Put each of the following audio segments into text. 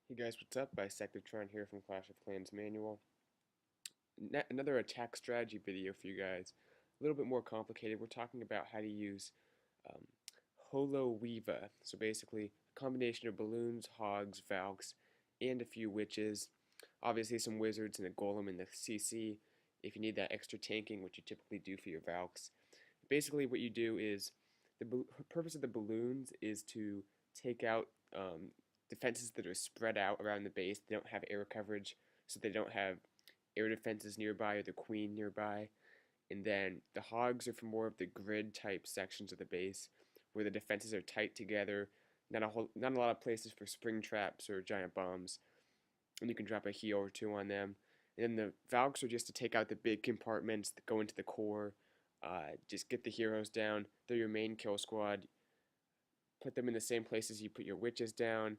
Hey guys, what's up? Bisectatron here from Clash of Clans Manual. Another attack strategy video for you guys. A little bit more complicated. We're talking about how to use um, HoLoWiVa. So basically, a combination of balloons, hogs, valks, and a few witches. Obviously some wizards and a golem in the CC if you need that extra tanking, which you typically do for your valks. Basically what you do is, the purpose of the balloons is to take out defenses that are spread out around the base. They don't have air coverage, so they don't have air defenses nearby or the queen nearby. And then the hogs are for more of the grid type sections of the base where the defenses are tight together, not a lot of places for spring traps or giant bombs, and you can drop a heal or two on them. And then the valks are just to take out the big compartments that go into the core, just get the heroes down. They're your main kill squad. Put them in the same places you put your witches down,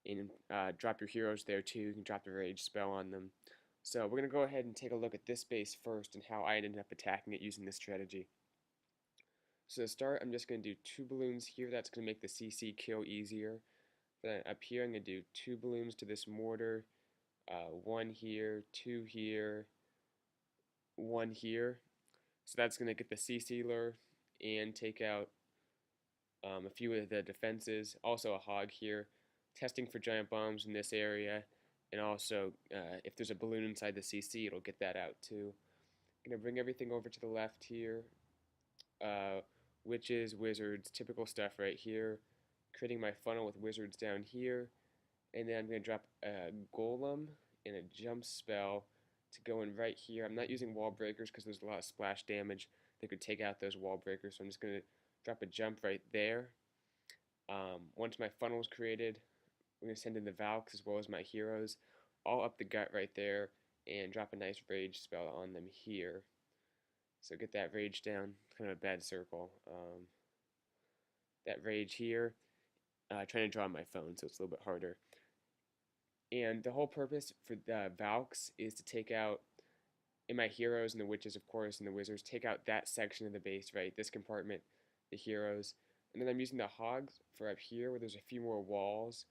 and drop your heroes there too. You can drop the rage spell on them. So we're going to go ahead and take a look at this base first and how I ended up attacking it using this strategy. So to start, I'm just going to do 2 balloons here. That's going to make the CC kill easier. Then up here, I'm going to do 2 balloons to this mortar. 1 here, 2 here, 1 here. So that's going to get the CC lure and take out a few of the defenses. Also a hog here, testing for giant bombs in this area, and also if there's a balloon inside the CC, it'll get that out too. I'm gonna bring everything over to the left here. Uh, Witches, wizards, typical stuff right here. Creating my funnel with wizards down here, and then I'm gonna drop a golem and a jump spell to go in right here. I'm not using wall breakers because there's a lot of splash damage that could take out those wall breakers, so I'm just gonna drop a jump right there. Once my funnel is created, we're going to send in the Valks as well as my heroes, all up the gut right there, and drop a nice rage spell on them here. So get that rage down, kind of a bad circle. That rage here, trying to draw on my phone, so it's a little bit harder. And the whole purpose for the Valks is to take out, and my heroes and the witches, of course, and the wizards, take out that section of the base, right? This compartment, the heroes. And then I'm using the hogs for up here where there's a few more walls.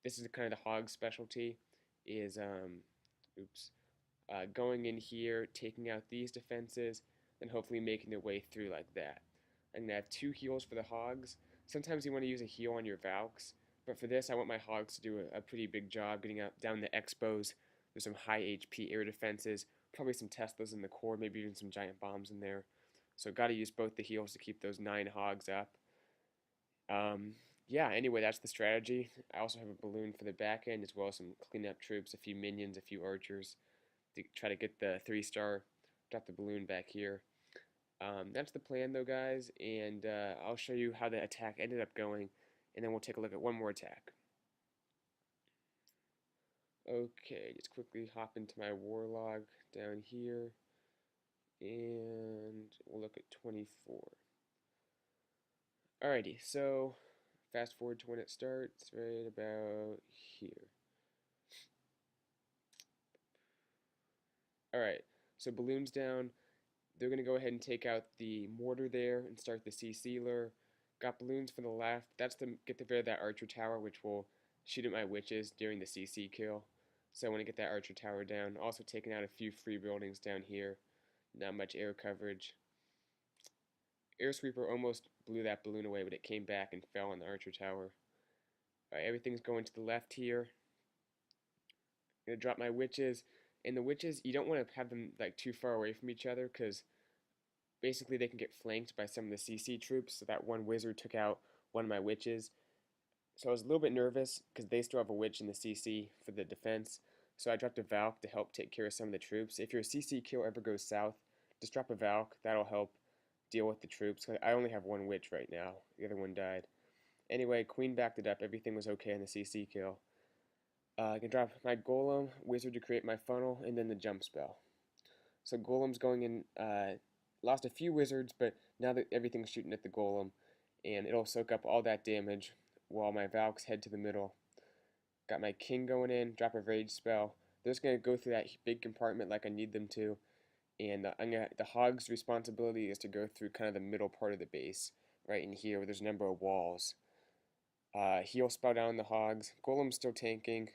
This is kind of the hog specialty, is going in here, taking out these defenses, and hopefully making their way through like that. I'm going to have 2 heals for the hogs. Sometimes you want to use a heal on your Valks, but for this I want my hogs to do a pretty big job getting out down the expos. There's some high HP air defenses, probably some Teslas in the core, maybe even some giant bombs in there. So got to use both the heals to keep those 9 hogs up. Yeah, anyway, that's the strategy. I also have a balloon for the back end, as well as some cleanup troops, a few minions, a few archers, to try to get the 3-star, drop the balloon back here. That's the plan though, guys, and I'll show you how the attack ended up going, and then we'll take a look at one more attack. Okay, just quickly hop into my war log down here, and we'll look at 24. Alrighty, so fast forward to when it starts, right about here. Alright, so balloons down. They're going to go ahead and take out the mortar there and start the CC lure. Got balloons for the left. That's to get rid of that archer tower, which will shoot at my witches during the CC kill. So I want to get that archer tower down. Also taking out a few free buildings down here. Not much air coverage. Air Sweeper almost blew that balloon away, but it came back and fell on the archer tower. Alright, everything's going to the left here. I'm going to drop my witches. And the witches, you don't want to have them like too far away from each other, because basically they can get flanked by some of the CC troops. So that one wizard took out one of my witches. So I was a little bit nervous because they still have a witch in the CC for the defense. So I dropped a Valk to help take care of some of the troops. If your CC kill ever goes south, just drop a Valk. That'll help deal with the troops. I only have one witch right now. The other one died. Anyway, Queen backed it up. Everything was okay in the CC kill. I can drop my Golem, Wizard to create my funnel, and then the jump spell. So Golem's going in, lost a few wizards, but now that everything's shooting at the Golem, and it'll soak up all that damage while my Valks head to the middle. Got my King going in, drop a Rage spell. They're just going to go through that big compartment like I need them to, and the Hog's responsibility is to go through kind of the middle part of the base, right in here where there's a number of walls. Heal spell down the Hogs. Golem's still tanking.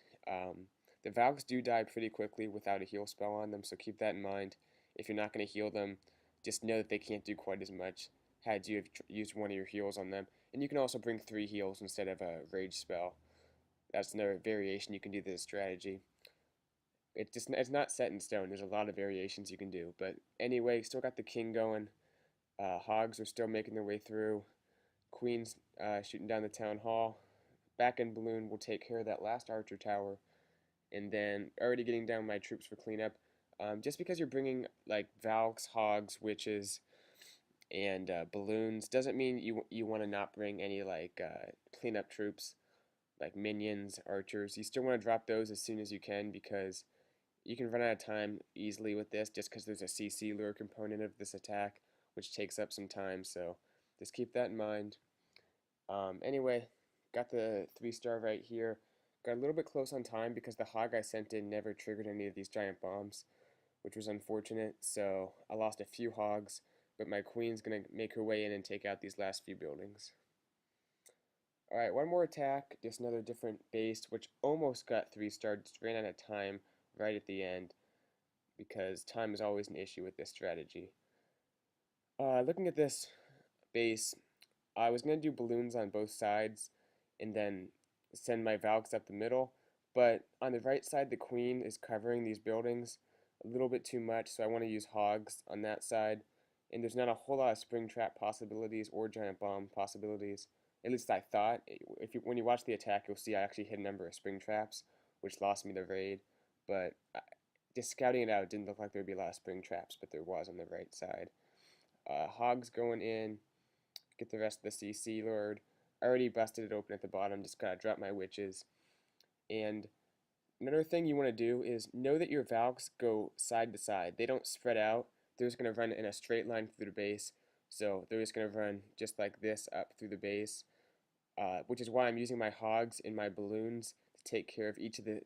The Valks do die pretty quickly without a heal spell on them, so keep that in mind. If you're not going to heal them, just know that they can't do quite as much had you have used one of your heals on them. And you can also bring 3 heals instead of a rage spell. That's another variation you can do this strategy. It's not set in stone. There's a lot of variations you can do. But anyway, still got the king going. Hogs are still making their way through. Queen's shooting down the town hall. Back end balloon will take care of that last archer tower. And then already getting down my troops for cleanup. Just because you're bringing like Valks, Hogs, Witches, and balloons doesn't mean you want to not bring any like cleanup troops like minions, archers. You still want to drop those as soon as you can because you can run out of time easily with this just because there's a CC lure component of this attack, which takes up some time, so just keep that in mind. Anyway, got the 3-star right here. Got a little bit close on time because the hog I sent in never triggered any of these giant bombs, which was unfortunate, so I lost a few hogs, but my queen's going to make her way in and take out these last few buildings. Alright, one more attack, just another different base, which almost got 3-star, just ran out of time right at the end, because time is always an issue with this strategy. Looking at this base, I was going to do balloons on both sides, and then send my Valks up the middle, but on the right side the queen is covering these buildings a little bit too much, so I want to use hogs on that side, and there's not a whole lot of spring trap possibilities or giant bomb possibilities. At least I thought. When you watch the attack, you'll see I actually hit a number of spring traps, which lost me the raid. But just scouting it out, it didn't look like there would be a lot of spring traps, but there was on the right side. Hogs going in, get the rest of the CC lured. I already busted it open at the bottom, just gotta drop my witches. And another thing you want to do is know that your Valks go side to side. They don't spread out. They're just going to run in a straight line through the base. So they're just going to run just like this up through the base, which is why I'm using my hogs and my balloons to take care of each of the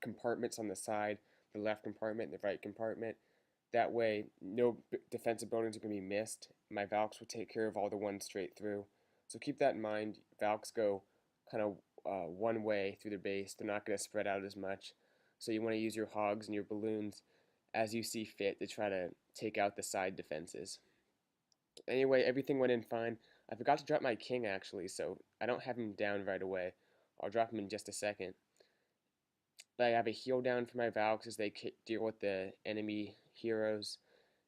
compartments on the side, the left compartment and the right compartment. That way, no defensive buildings are going to be missed. My Valks will take care of all the ones straight through. So keep that in mind. Valks go kind of one way through the base. They're not going to spread out as much. So you want to use your hogs and your balloons as you see fit to try to take out the side defenses. Anyway, everything went in fine. I forgot to drop my king actually, so I don't have him down right away. I'll drop him in just a second. But I have a heal down for my Valks as they deal with the enemy heroes.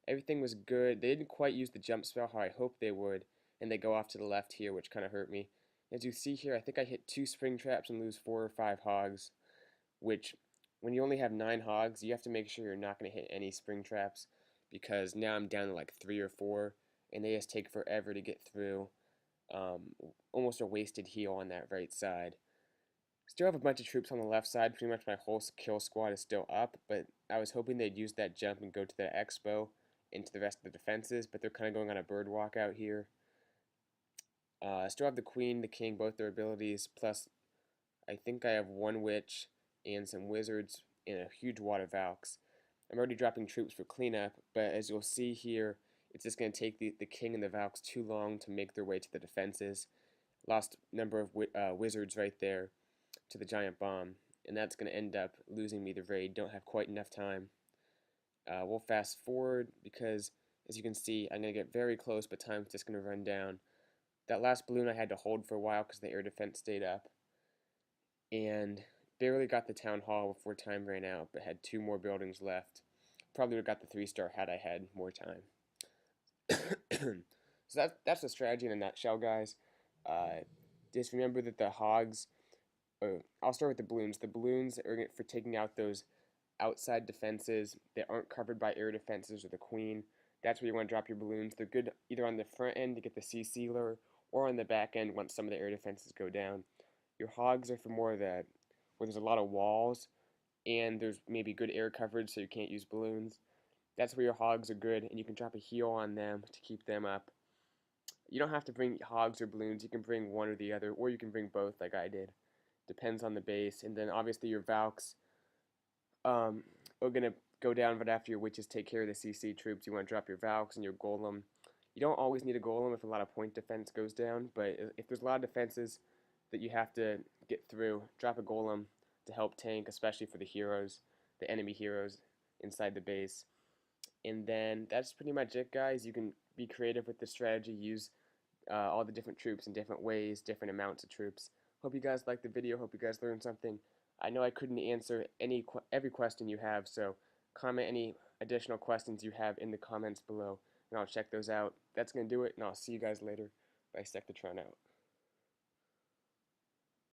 Everything was good. They didn't quite use the jump spell how I hoped they would, and they go off to the left here, which kind of hurt me. As you see here, I think I hit 2 spring traps and lose 4 or 5 hogs, which when you only have 9 hogs, you have to make sure you're not going to hit any spring traps, because now I'm down to like 3 or 4, and they just take forever to get through. Almost a wasted heal on that right side. Still have a bunch of troops on the left side. Pretty much my whole kill squad is still up, but I was hoping they'd use that jump and go to the expo into the rest of the defenses, but they're kind of going on a bird walk out here. Still have the queen, the king, both their abilities, plus I think I have 1 witch and some wizards and a huge wad of Valks. I'm already dropping troops for cleanup, but as you'll see here, it's just going to take the king and the Valks too long to make their way to the defenses. Lost number of wizards right there to the giant bomb, and that's going to end up losing me the raid. Don't have quite enough time. We'll fast forward because, as you can see, I'm going to get very close, but time's just going to run down. That last balloon I had to hold for a while because the air defense stayed up, and barely got the town hall before time ran out, but had 2 more buildings left. Probably would have got the 3-star had I had more time. So that's the strategy in a nutshell, guys. Just remember that the hogs, I'll start with the balloons. The balloons are for taking out those outside defenses that aren't covered by air defenses or the queen. That's where you want to drop your balloons. They're good either on the front end to get the CC lure or on the back end once some of the air defenses go down. Your hogs are for more of the where there's a lot of walls and there's maybe good air coverage so you can't use balloons. That's where your hogs are good, and you can drop a heal on them to keep them up. You don't have to bring hogs or balloons. You can bring one or the other, or you can bring both like I did. Depends on the base. And then obviously your Valks are going to go down, but after your witches take care of the CC troops, you want to drop your Valks and your golem. You don't always need a golem if a lot of point defense goes down, but if there's a lot of defenses that you have to get through, drop a golem to help tank, especially for the heroes, the enemy heroes inside the base. And then that's pretty much it, guys. You can be creative with the strategy, use all the different troops in different ways, different amounts of troops. Hope you guys liked the video. Hope you guys learned something. I know I couldn't answer every question you have, so comment any additional questions you have in the comments below, and I'll check those out. That's going to do it, and I'll see you guys later. Bisectatron out.